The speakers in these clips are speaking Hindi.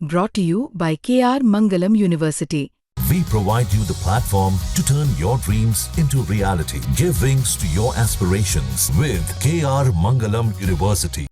Brought to you by KR Mangalam University. We provide you the platform to turn your dreams into reality. Give wings to your aspirations with KR Mangalam University.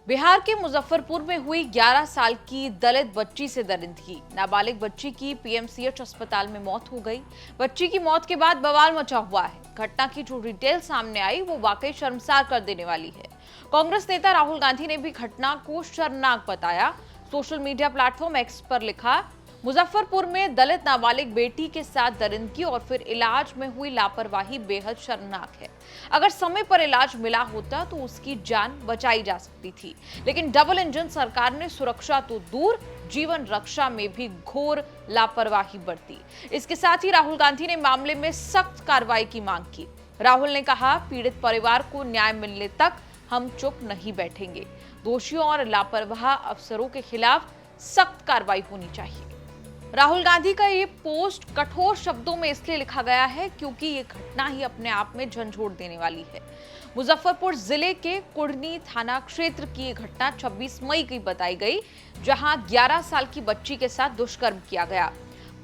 Bihar के मुजफ्फरपुर में हुई 11 साल की दलित बच्ची से दरिंदगी। नाबालिग बच्ची की पीएमसीएच अस्पताल में मौत हो गई। बच्ची की मौत के बाद बवाल मचा हुआ है। घटना की जो डिटेल सामने आई वो वाकई शर्मसार कर देने वाली है। कांग्रेस नेता राहुल गांधी ने भी घटना को शर्मनाक बताया। सोशल मीडिया प्लेटफॉर्म एक्स पर लिखा, मुजफ्फरपुर में दलित नाबालिग बेटी के साथ दरिंदगी और फिर इलाज में हुई लापरवाही बेहद शर्मनाक है। अगर समय पर इलाज मिला होता तो उसकी जान बचाई जा सकती थी, लेकिन डबल इंजन सरकार ने सुरक्षा तो दूर, जीवन रक्षा में भी घोर लापरवाही बरती। इसके साथ ही राहुल गांधी ने मामले में सख्त कार्रवाई की मांग की। राहुल ने कहा, पीड़ित परिवार को न्याय मिलने तक हम चुप नहीं बैठेंगे। दोषियों और लापरवाह अफसरों के खिलाफ सख्त कार्रवाई होनी चाहिए। राहुल गांधी का ये पोस्ट कठोर शब्दों में इसलिए लिखा गया है क्योंकि ये घटना ही अपने आप में झंझोड़ देने वाली है। मुजफ्फरपुर जिले के कुढ़नी थाना क्षेत्र की ये घटना 26 मई की बताई गई, जहां 11 साल की बच्ची के साथ दुष्कर्म किया गया।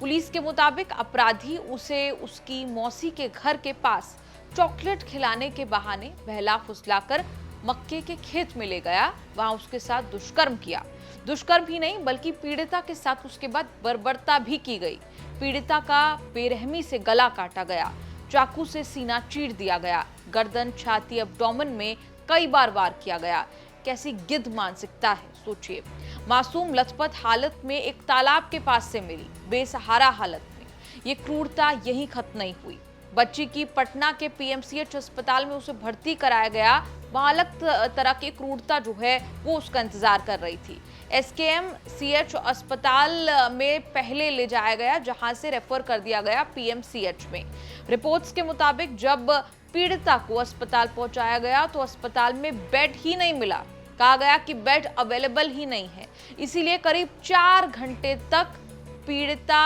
पुलिस के मुताबिक अपराधी उसे उसकी मौसी के घर के पास चॉकलेट खिलाने के बहाने बहला फुसलाकर मक्के के खेत में ले गया, वहां उसके साथ दुष्कर्म किया। दुष्कर्म ही नहीं बल्कि पीड़िता के साथ उसके बाद बर्बरता भी की गई। पीड़िता का बेरहमी से गला काटा गया, चाकू से सीना चीर दिया गया, गर्दन, छाती, एब्डोमेन में कई बार वार किया गया। कैसी गिद्ध मानसिकता है, सोचिए। मासूम लथपथ हालत में एक तालाब के पास से मिली, बेसहारा हालत में। ये क्रूरता यहीं खत्म नहीं हुई। बच्ची की पटना के पीएमसीएच अस्पताल में उसे भर्ती कराया गया। वहां अलग तरह की क्रूरता जो है वो उसका इंतजार कर रही थी। एसकेएमसीएच अस्पताल में पहले ले जाया गया, जहां से रेफर कर दिया गया पीएमसीएच में। रिपोर्ट्स के मुताबिक जब पीड़िता को अस्पताल पहुंचाया गया तो अस्पताल में बेड ही नहीं मिला। कहा गया कि बेड अवेलेबल ही नहीं है। इसीलिए करीब 4 घंटे तक पीड़िता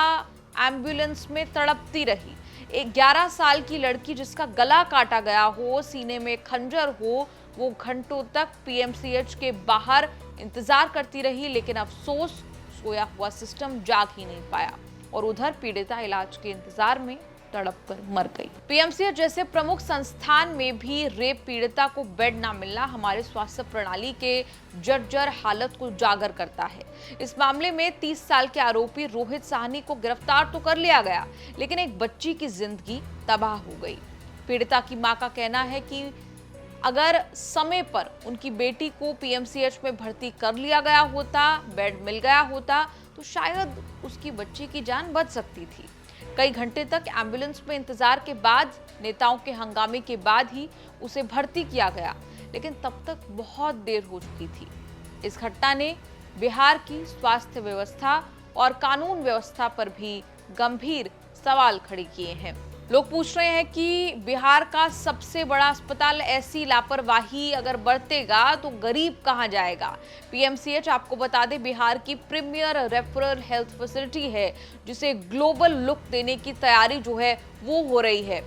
एम्बुलेंस में तड़पती रही। एक 11 साल की लड़की जिसका गला काटा गया हो, सीने में खंजर हो, वो घंटों तक पीएमसीएच के बाहर इंतजार करती रही, लेकिन अफसोस सोया हुआ सिस्टम जाग ही नहीं पाया और उधर पीड़िता इलाज के इंतजार में तड़पकर मर गई। पीएमसीएच जैसे प्रमुख संस्थान में भी रेप पीड़िता को बेड ना मिलना हमारे स्वास्थ्य प्रणाली के जर्जर हालत को उजागर करता है। इस मामले में 30 साल के आरोपी रोहित साहनी को गिरफ्तार तो कर लिया गया, लेकिन एक बच्ची की जिंदगी तबाह हो गई। पीड़िता की मां का कहना है कि अगर समय पर उनकी बेटी को पीएमसीएच में भर्ती कर लिया गया होता, बेड मिल गया होता, तो शायद उसकी बच्ची की जान बच सकती थी। कई घंटे तक एम्बुलेंस में इंतजार के बाद, नेताओं के हंगामे के बाद ही उसे भर्ती किया गया, लेकिन तब तक बहुत देर हो चुकी थी। इस घटना ने बिहार की स्वास्थ्य व्यवस्था और कानून व्यवस्था पर भी गंभीर सवाल खड़े किए हैं। लोग पूछ रहे हैं कि बिहार का सबसे बड़ा अस्पताल ऐसी लापरवाही अगर बरतेगा तो गरीब कहां जाएगा। पीएमसीएच, आपको बता दें, बिहार की प्रीमियर रेफरल हेल्थ फैसिलिटी है, जिसे ग्लोबल लुक देने की तैयारी जो है वो हो रही है,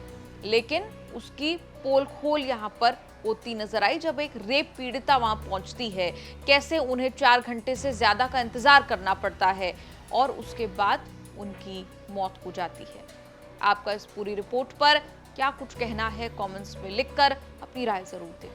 लेकिन उसकी पोल खोल यहां पर होती नजर आई जब एक रेप पीड़िता वहां पहुंचती है। कैसे उन्हें 4 घंटे से ज्यादा का इंतजार करना पड़ता है और उसके बाद उनकी मौत हो जाती है। आपका इस पूरी रिपोर्ट पर क्या कुछ कहना है, कमेंट्स में लिखकर अपनी राय जरूर दें।